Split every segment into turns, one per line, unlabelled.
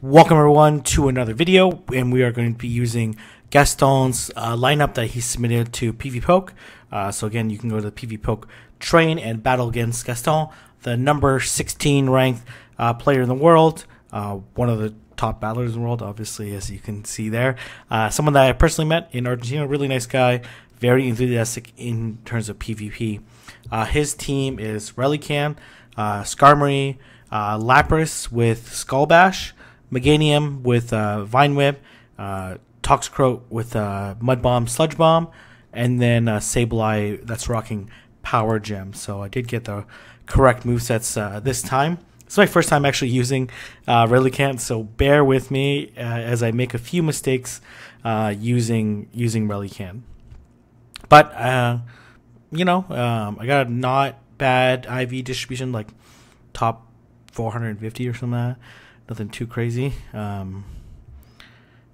Welcome everyone to another video, and we are going to be using Gaston's lineup that he submitted to PvPoke. So again, you can go to the PvPoke train and battle against Gaston, the number 16 ranked player in the world, one of the top battlers in the world, obviously, as you can see there. Someone that I personally met in Argentina, really nice guy, very enthusiastic in terms of PvP. His team is Relican, Skarmory, Lapras with Skull Bash, Meganium with Vine Whip, Toxicroak with Mud Bomb, Sludge Bomb, and then Sableye that's rocking Power Gem. So I did get the correct movesets this time. It's my first time actually using Relicanth, so bear with me as I make a few mistakes using Relicanth. But I got a not bad IV distribution, like top 450 or something like that. Nothing too crazy.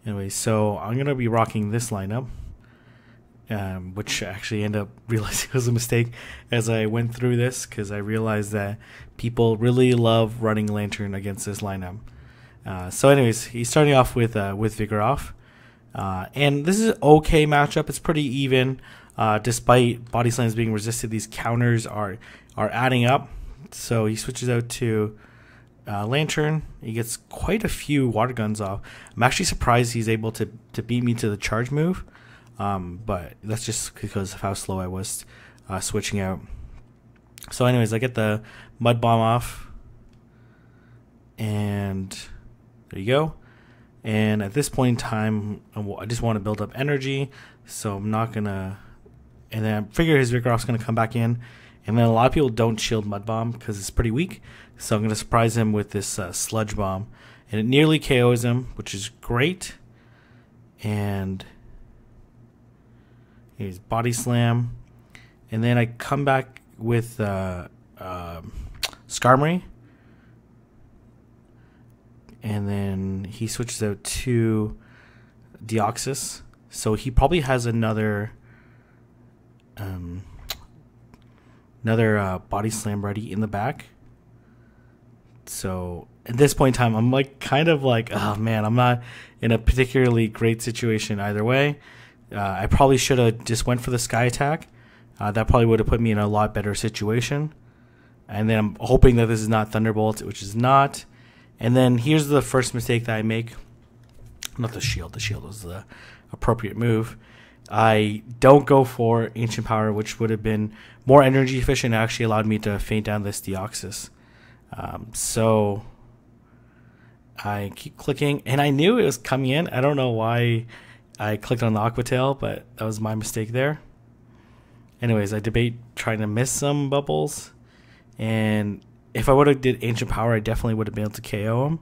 Anyway, so I'm going to be rocking this lineup, which actually ended up realizing was a mistake as I went through this, because I realized that people really love running Lantern against this lineup. So anyways, he's starting off with Vigoroth. And this is an okay matchup. It's pretty even. Despite Body Slams being resisted, these counters are adding up. So he switches out to Lantern. He gets quite a few water guns off. I'm actually surprised he's able to beat me to the charge move, but that's just because of how slow I was switching out. So anyways, I get the Mud Bomb off, and there you go. And at this point in time, I just want to build up energy, so I'm not gonna. And then I figure his Vigoroth's gonna come back in. And then a lot of people don't shield Mud Bomb because it's pretty weak. So I'm going to surprise him with this Sludge Bomb. And it nearly KOs him, which is great. And here's Body Slam. And then I come back with Skarmory. And then he switches out to Deoxys. So he probably has another Body Slam ready in the back. So at this point in time, I'm kind of like, oh man, I'm not in a particularly great situation either way. I probably should have just went for the Sky Attack. That probably would have put me in a lot better situation. And then I'm hoping that this is not Thunderbolt, which is not. And then here's the first mistake that I make. Not the shield. The shield was the appropriate move. I don't go for Ancient Power, which would have been more energy efficient and actually allowed me to feint down this Deoxys. So I keep clicking, and I knew it was coming in. I don't know why I clicked on the Aqua Tail, but that was my mistake there. Anyways, I debate trying to miss some bubbles, and if I would have did Ancient Power, I definitely would have been able to KO him.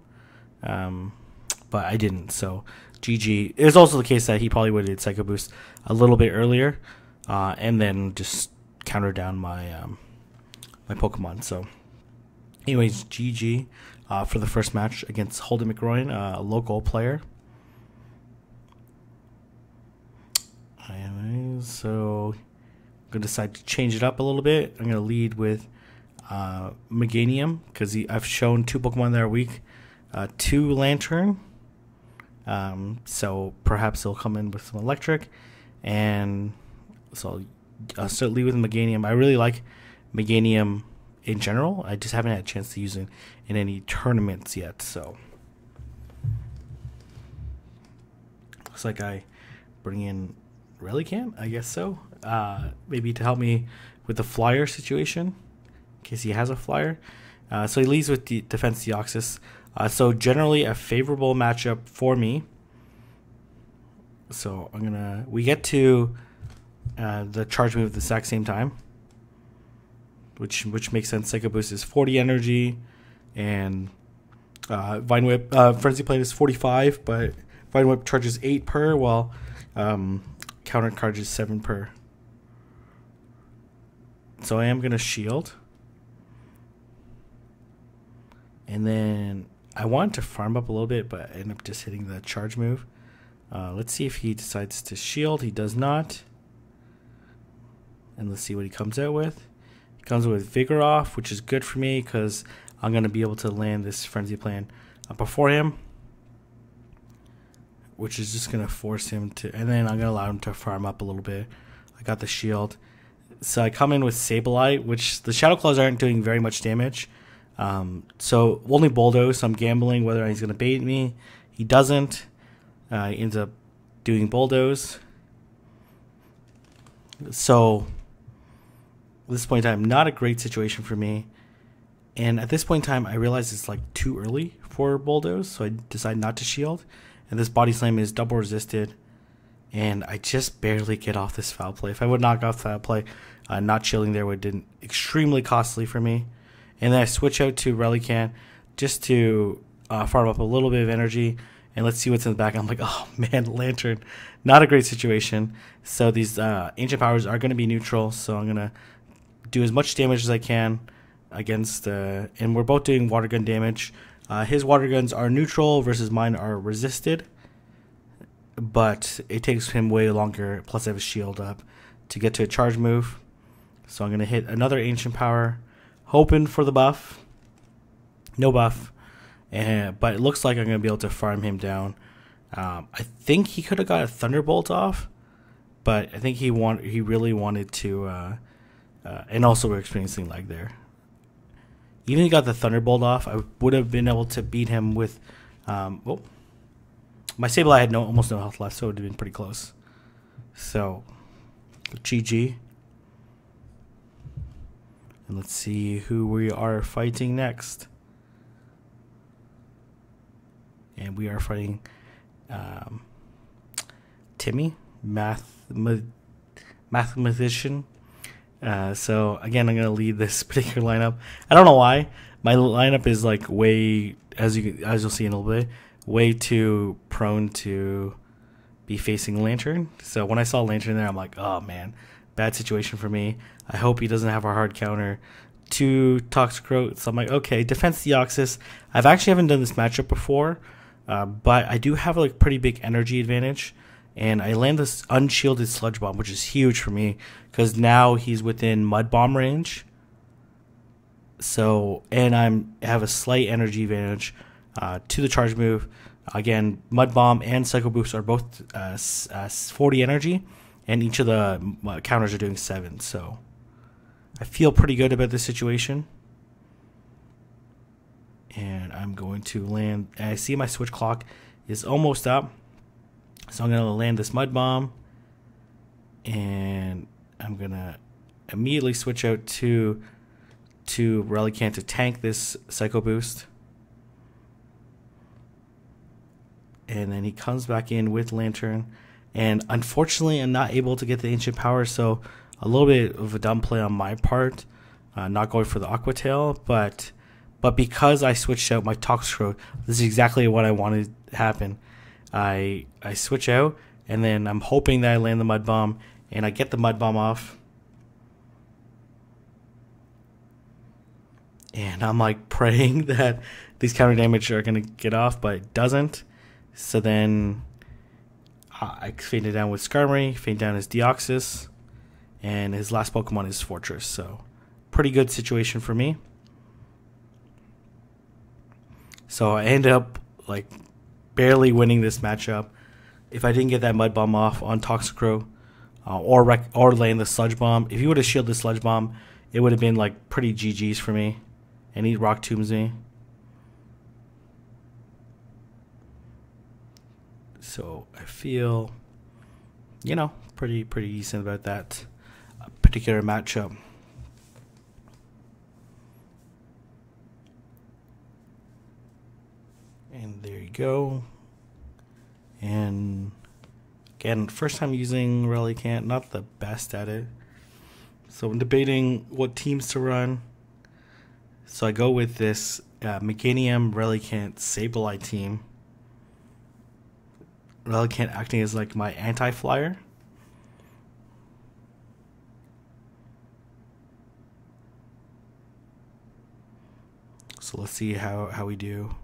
But I didn't, so GG. It was also the case that he probably would have did Psycho Boost a little bit earlier, and then just counter down my my Pokemon. So anyways, GG for the first match against Holden McRoyan, a local player. Anyways, so I'm going to decide to change it up a little bit. I'm going to lead with Meganium, because I've shown two Pokemon that are weak to Lantern. So perhaps he'll come in with some Electric. And so I'll start lead with Meganium. I really like Meganium in general. I just haven't had a chance to use it in any tournaments yet. So looks like I bring in Relicanth, I guess so. Maybe to help me with the flyer situation, in case he has a flyer. So he leads with the Defense Deoxys. So generally a favorable matchup for me. So we get to the charge move at the exact same time, which makes sense. Psycho Boost is 40 energy, and Vine Whip, Frenzy Plate is 45, but Vine Whip charges 8 per, while Counter charges 7 per. So I am going to shield. And then I wanted to farm up a little bit, but I ended up just hitting the charge move. Let's see if he decides to shield. He does not. And let's see what he comes out with. He comes with Vigoroth, which is good for me because I'm going to be able to land this Frenzy Plan before him. which is just going to force him to, and then I'm going to allow him to farm up a little bit. I got the shield. So I come in with Sableye, which the Shadow Claws aren't doing very much damage. So only Bulldoze, so I'm gambling whether he's going to bait me. He doesn't. He ends up doing Bulldoze. So at this point in time, not a great situation for me. And at this point in time, I realize it's like too early for Bulldoze, so I decide not to shield. And this Body Slam is double resisted. And I just barely get off this foul play. If I would knock off foul play, not shielding there would have been extremely costly for me. And then I switch out to Relicanth just to farm up a little bit of energy. And let's see what's in the back. I'm like, oh man, Lantern. Not a great situation. So these Ancient Powers are going to be neutral. So I'm going to do as much damage as I can against... and we're both doing Water Gun damage. His Water Guns are neutral versus mine are resisted. But it takes him way longer, plus I have a shield up, to get to a charge move. So I'm going to hit another Ancient Power, hoping for the buff. No buff. But it looks like I'm going to be able to farm him down. I think he could have got a Thunderbolt off, but I think he really wanted to... and also we're experiencing lag there. Even if he got the Thunderbolt off, I would have been able to beat him with... my Sableye had almost no health left, so it would have been pretty close. So, GG. And let's see who we are fighting next. And we are fighting Timmy, mathematician. So, again, I'm going to lead this particular lineup. I don't know why. My lineup is like way, as you'll see in a little bit, way too prone to be facing Lantern. So when I saw Lantern there, I'm like, oh man, bad situation for me. I hope he doesn't have a hard counter to Toxicroak. So I'm like, okay, Defense Deoxys. I've actually haven't done this matchup before, but I do have like pretty big energy advantage. And I land this unshielded Sludge Bomb, which is huge for me because now he's within Mud Bomb range. So, and I have a slight energy advantage to the charge move. Again, Mud Bomb and Psycho Boost are both 40 energy, and each of the counters are doing 7. So I feel pretty good about this situation. And I'm going to land. And I see my switch clock is almost up. So I'm going to land this Mud Bomb. And I'm going to immediately switch out to Relicanth to tank this Psycho Boost. And then he comes back in with Lantern. And unfortunately, I'm not able to get the Ancient Power, so a little bit of a dumb play on my part, not going for the Aqua Tail. But because I switched out my Toxicroak, this is exactly what I wanted to happen. I switch out, and then I'm hoping that I land the Mud Bomb, and I get the Mud Bomb off. And I'm like praying that these counter damage are going to get off, but it doesn't. So then I fade it down with Skarmory, fade down his Deoxys, and his last Pokemon is Fortress. So pretty good situation for me. So I end up like barely winning this matchup. If I didn't get that Mud Bomb off on Toxicroak or laying the Sludge Bomb, if he would have shielded the Sludge Bomb, it would have been like pretty GG's for me. And he Rock Tombs me. So I feel, pretty decent about that particular matchup. And there you go. And again, first time using Relicanth, not the best at it. So I'm debating what teams to run. So I go with this Meganium Relicanth Sableye team. Relicanth acting as like my anti-flyer. So let's see how we do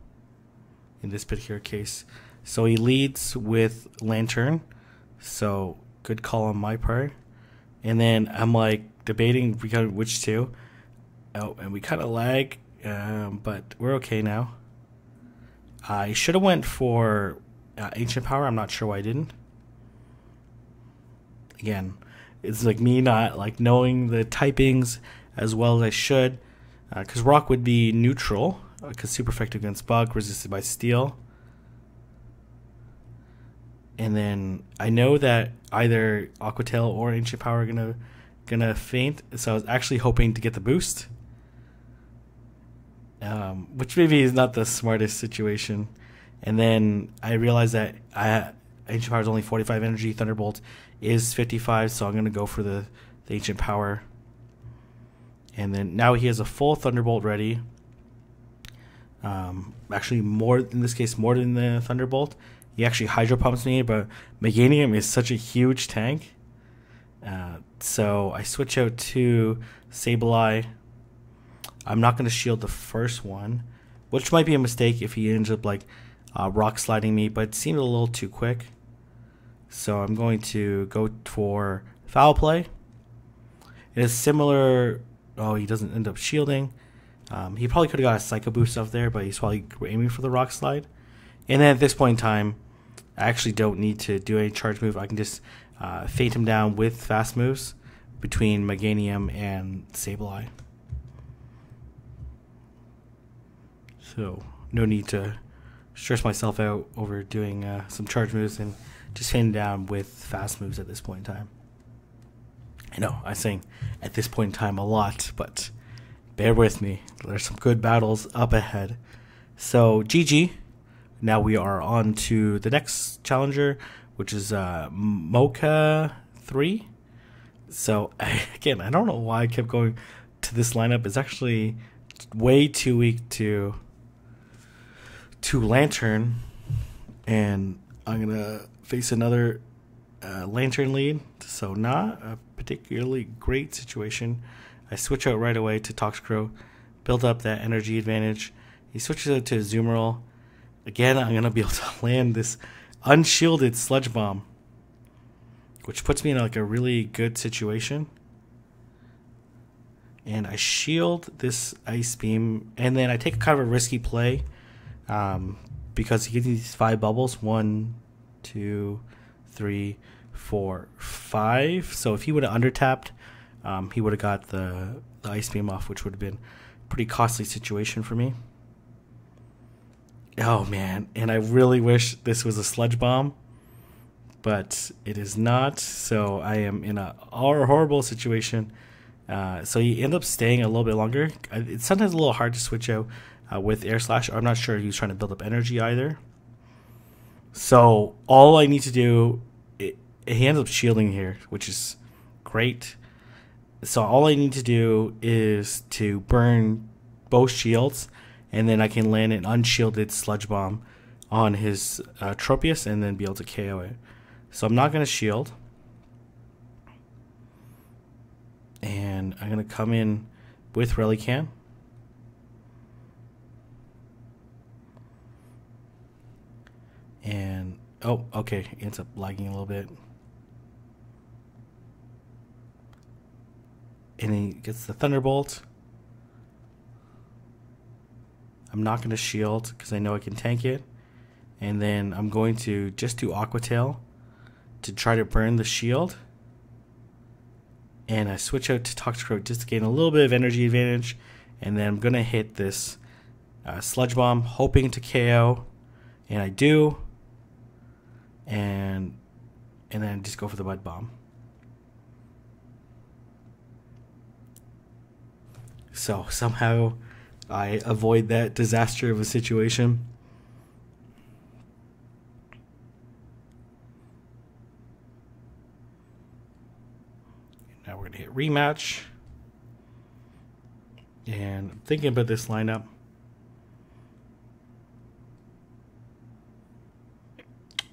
in this particular case. So he leads with Lantern. So good call on my part. And then I'm like debating which two. Oh, and we kind of lag, but we're okay now. I should have went for Ancient Power. I'm not sure why I didn't. Again, it's like me not like knowing the typings as well as I should, because Rock would be neutral, because super effective against Bug, resisted by Steel. And then I know that either Aqua Tail or Ancient Power are gonna faint, so I was actually hoping to get the boost, which maybe is not the smartest situation. And then I realized that Ancient Power is only 45 energy, Thunderbolt is 55, so I'm gonna go for the Ancient Power. And then now he has a full Thunderbolt ready. Actually, more in this case, more than the Thunderbolt. He actually Hydro Pumps me, but Meganium is such a huge tank. So I switch out to Sableye. I'm not going to shield the first one, which might be a mistake if he ends up like rock sliding me, but it seemed a little too quick. So I'm going to go for Foul Play. It is similar. Oh, he doesn't end up shielding. He probably could have got a Psycho Boost up there, but he's probably aiming for the Rock Slide. And then at this point in time, I actually don't need to do any charge move. I can just fade him down with fast moves between Meganium and Sableye. So no need to stress myself out over doing some charge moves, and just fade him down with fast moves at this point in time. I know I'm saying at this point in time a lot, but bear with me. There's some good battles up ahead. So GG. Now we are on to the next challenger, which is Mocha 3. So again, I don't know why I kept going to this lineup. It's actually way too weak to Lantern, and I'm gonna face another Lantern lead. So not a particularly great situation. I switch out right away to Toxicroak, build up that energy advantage. He switches out to Azumarill. Again, I'm going to be able to land this unshielded Sludge Bomb, which puts me in like a really good situation. And I shield this Ice Beam, and then I take kind of a risky play because he gives me these 5 bubbles. 1, 2, 3, 4, 5. So if he would have undertapped, he would have got the Ice Beam off, which would have been a pretty costly situation for me. Oh man, and I really wish this was a Sludge Bomb, but it is not, so I am in a horrible situation. So you end up staying a little bit longer. It's sometimes a little hard to switch out with Air Slash. I'm not sure he's trying to build up energy either. So all I need to do, he ends up shielding here, which is great. So all I need to do is to burn both shields, and then I can land an unshielded Sludge Bomb on his Tropius and then be able to KO it. So I'm not going to shield. And I'm going to come in with Relicann. And, oh, okay, it ends up lagging a little bit. And he gets the Thunderbolt. I'm not going to shield because I know I can tank it. And then I'm going to just do Aqua Tail to try to burn the shield. And I switch out to Toxicroak just to gain a little bit of energy advantage. And then I'm going to hit this Sludge Bomb, hoping to KO. And I do. And then just go for the Mud Bomb. So somehow I avoid that disaster of a situation. Now we're going to hit rematch. And I'm thinking about this lineup.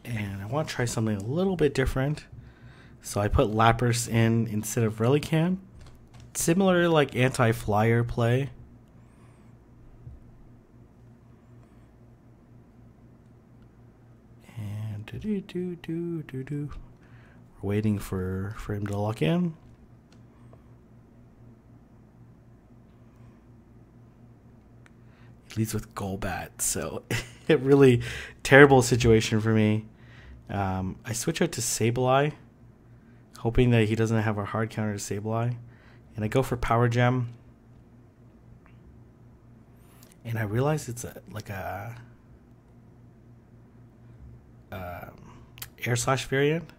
And I want to try something a little bit different. So I put Lapras in instead of Relicann. Similar like anti-flyer play. And we're waiting for him to lock in. He leads with Golbat, so a really terrible situation for me. I switch out to Sableye, hoping that he doesn't have a hard counter to Sableye. And I go for Power Gem. And I realize it's like a Air Slash variant.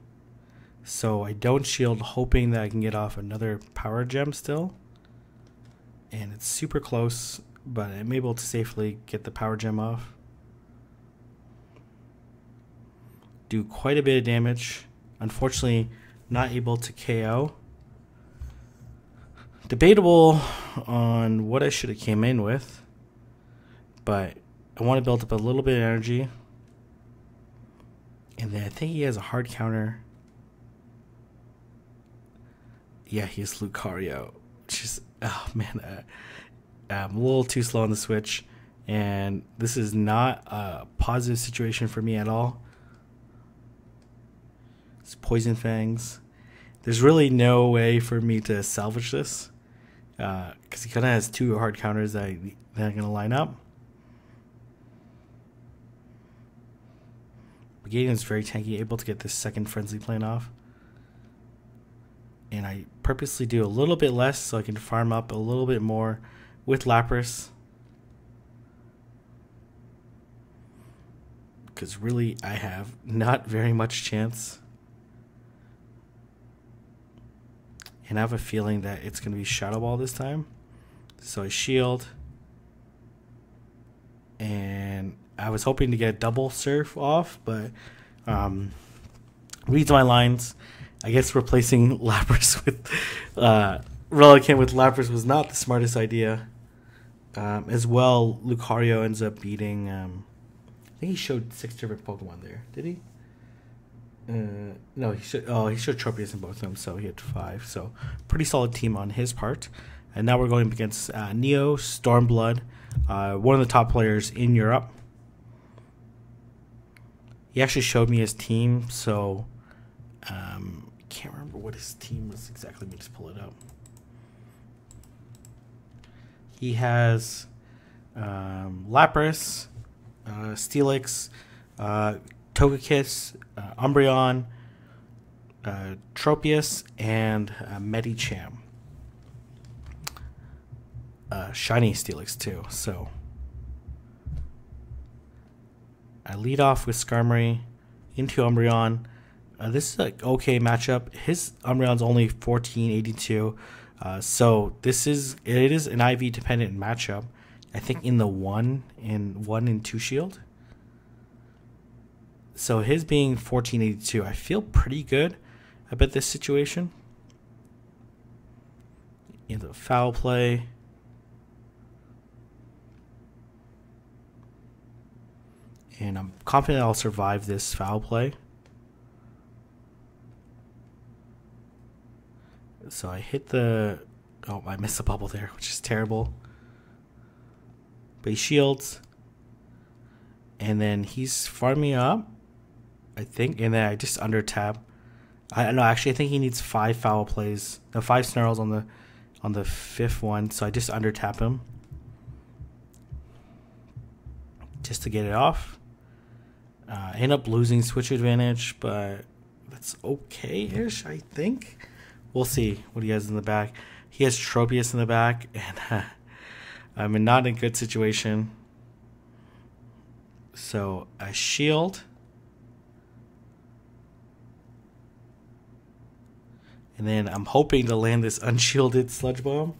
So I don't shield, hoping that I can get off another Power Gem still. And it's super close, but I'm able to safely get the Power Gem off. Do quite a bit of damage. Unfortunately, not able to KO. Debatable on what I should have came in with, but I want to build up a little bit of energy. And then I think he has a hard counter. Yeah, he has Lucario. Which is, oh man, I'm a little too slow on the switch. And this is not a positive situation for me at all. It's Poison Fangs. There's really no way for me to salvage this. Because he kind of has two hard counters that are going to line up. Gaden's very tanky, able to get this second Frenzy Plane off. And I purposely do a little bit less so I can farm up a little bit more with Lapras. Because really, I have not very much chance. And I have a feeling that it's going to be Shadow Ball this time. So I shield. And I was hoping to get double surf off, but reads my lines. I guess replacing Lapras with Relicanth with Lapras was not the smartest idea. As well, Lucario ends up beating. I think he showed 6 different Pokemon there. Did he? No, he showed. Oh, he showed Tropius in both of them, so he had 5. So pretty solid team on his part. And now we're going up against Neo Stormblood, one of the top players in Europe. He actually showed me his team, so can't remember what his team was exactly. Let me just pull it up. He has Lapras, Steelix, Togekiss, Umbreon, Tropius, and Medicham. Shiny Steelix too. So I lead off with Skarmory into Umbreon. This is an okay matchup. His Umbreon's only 1482. So it is an IV dependent matchup. I think in the 1 and 2 shield. So his being 1482, I feel pretty good about this situation. In the foul play. And I'm confident I'll survive this foul play. So I hit the... Oh, I missed the bubble there, which is terrible. But he shields. And then he's farming up, I think. And then I just under tap. I know, actually, I think he needs 5 foul plays. No, 5 snarls on the 5th one. So I just under tap him. Just to get it off. I end up losing switch advantage, but that's okay-ish, I think. We'll see what he has in the back. He has Tropius in the back, and I'm not in a good situation. So I shield. And then I'm hoping to land this unshielded Sludge Bomb.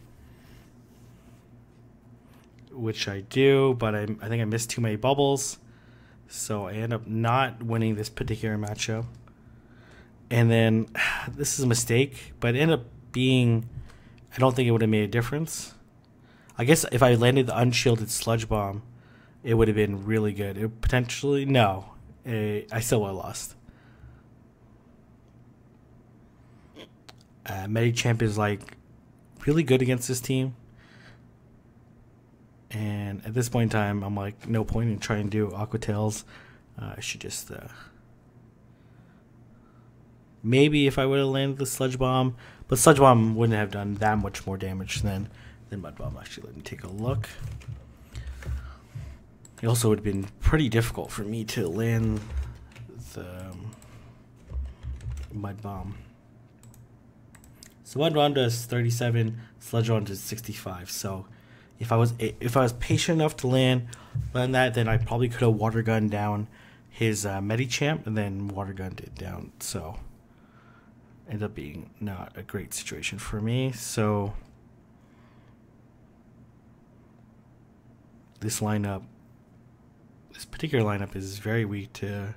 Which I do, but I think I missed too many bubbles. So I end up not winning this particular matchup. And then, this is a mistake, but it ended up being, I don't think it would have made a difference. I guess if I landed the unshielded Sludge Bomb, it would have been really good. It potentially, no, I still would have lost. Medicham is like really good against this team. And at this point in time, I'm like, no point in trying to do Aqua Tails. I should just... maybe if I would have landed the Sludge Bomb. But Sludge Bomb wouldn't have done that much more damage than Mud Bomb. Actually, let me take a look. It also would have been pretty difficult for me to land the Mud Bomb. So Mud Bomb does 37, Sludge Bomb does 65. So if I was patient enough to land that, then I probably could have Water Gun down his Medicham and then Water Gunned it down. So ended up being not a great situation for me. So this particular lineup is very weak to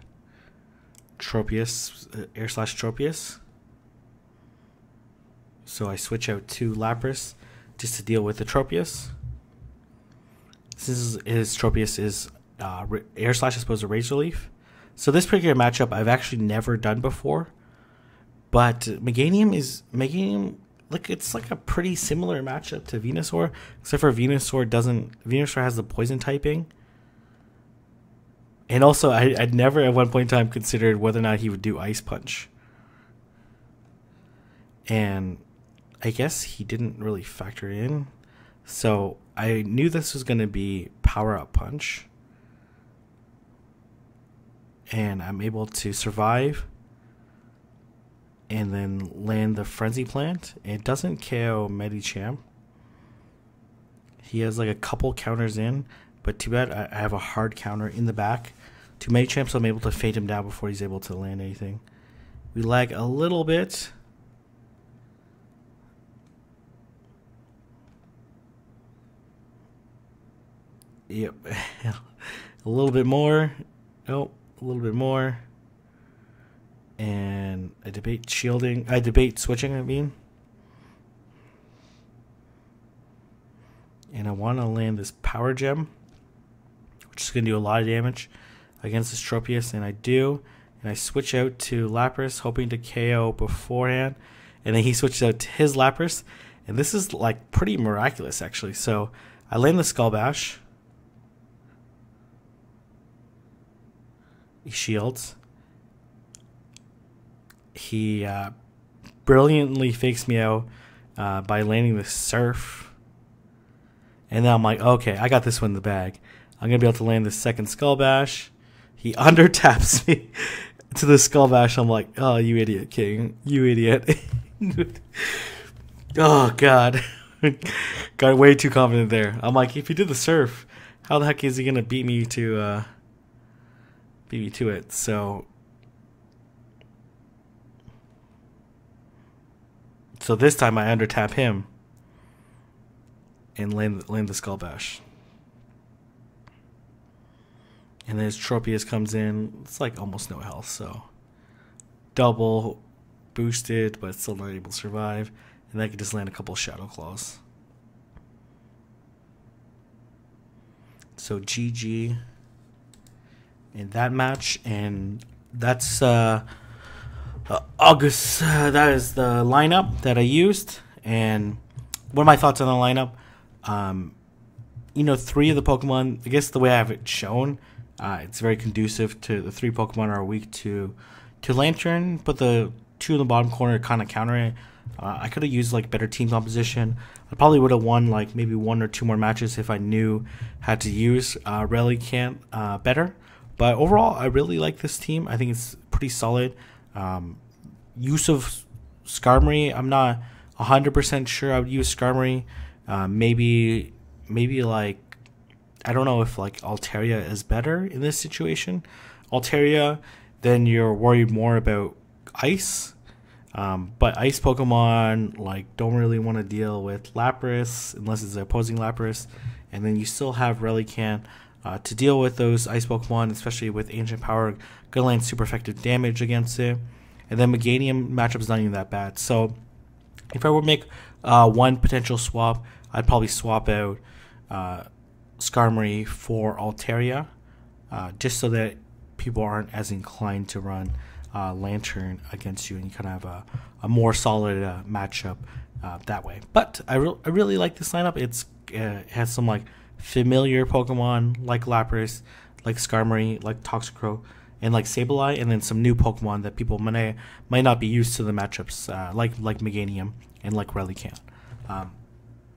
Tropius, Air/Tropius. So I switch out to Lapras just to deal with the Tropius. Since his Tropius is Air Slash as opposed to Razor Leaf. So this particular matchup I've actually never done before. But Meganium, like, it's like a pretty similar matchup to Venusaur, except for Venusaur has the poison typing. And also I'd never at one point in time considered whether or not he would do Ice Punch. And I guess he didn't really factor in. So I knew this was going to be Power Up Punch. And I'm able to survive. And then land the Frenzy Plant. It doesn't KO Medicham. He has like a couple counters in. But too bad I have a hard counter in the back to Medicham, so I'm able to fade him down before he's able to land anything. We lag a little bit. Yep. A little bit more. Oh, a little bit more. And I debate switching, I mean. And I want to land this Power Gem, which is going to do a lot of damage against this Tropius, and I do. And I switch out to Lapras, hoping to KO beforehand. And then he switches out to his Lapras. And this is like pretty miraculous, actually. So I land the Skull Bash. He shields. He brilliantly fakes me out by landing the Surf. And then I'm like, okay, I got this one in the bag. I'm going to be able to land the second Skull Bash. He under taps me to the Skull Bash. I'm like, oh, you idiot, King. You idiot. Oh, God. Got way too confident there. I'm like, if he did the Surf, how the heck is he going to beat me to it? So this time I under tap him and land the Skull Bash. And then his Tropius comes in. It's like almost no health, so double boosted, but still not able to survive. And I could just land a couple Shadow Claws. So GG in that match, and that's August. That is the lineup that I used, and what are my thoughts on the lineup? Three of the Pokemon, I guess the way I have it shown, it's very conducive to the three Pokemon are weak to Lantern, but the two in the bottom corner kind of counter it. I could have used like better team composition. I probably would have won like maybe one or two more matches if I knew how to use Relicanth better. But overall, I really like this team. I think it's pretty solid. Use of Skarmory, I'm not 100% sure I would use Skarmory. Maybe like, I don't know if like Altaria is better in this situation. Altaria, then you're worried more about Ice. But Ice Pokemon like don't really want to deal with Lapras unless it's the opposing Lapras. And then you still have Relicanth to deal with those Ice Pokemon, especially with Ancient Power, gonna land super effective damage against it. And then Meganium matchup is not even that bad. So if I were to make one potential swap, I'd probably swap out Skarmory for Altaria, just so that people aren't as inclined to run Lantern against you, and you kind of have a more solid matchup that way. But I really like this lineup. It has some like familiar Pokemon like Lapras, like Skarmory, like Toxicroak, and like Sableye, and then some new Pokemon that people might not be used to the matchups, like Meganium and like Relicanth.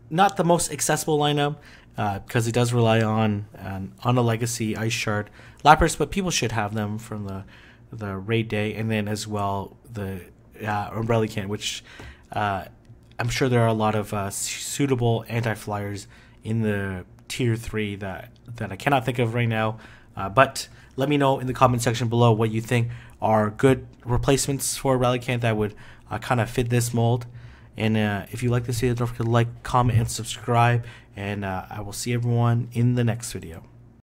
Not the most accessible lineup. because it does rely on a legacy ice shard Lapras, but people should have them from the raid day, and then as well the Umbrellican, which I'm sure there are a lot of suitable anti-flyers in the tier 3 that I cannot think of right now. But let me know in the comment section below what you think are good replacements for Relicanth that would kind of fit this mold. And if you like this video, don't forget to like, comment, and subscribe. And I will see everyone in the next video.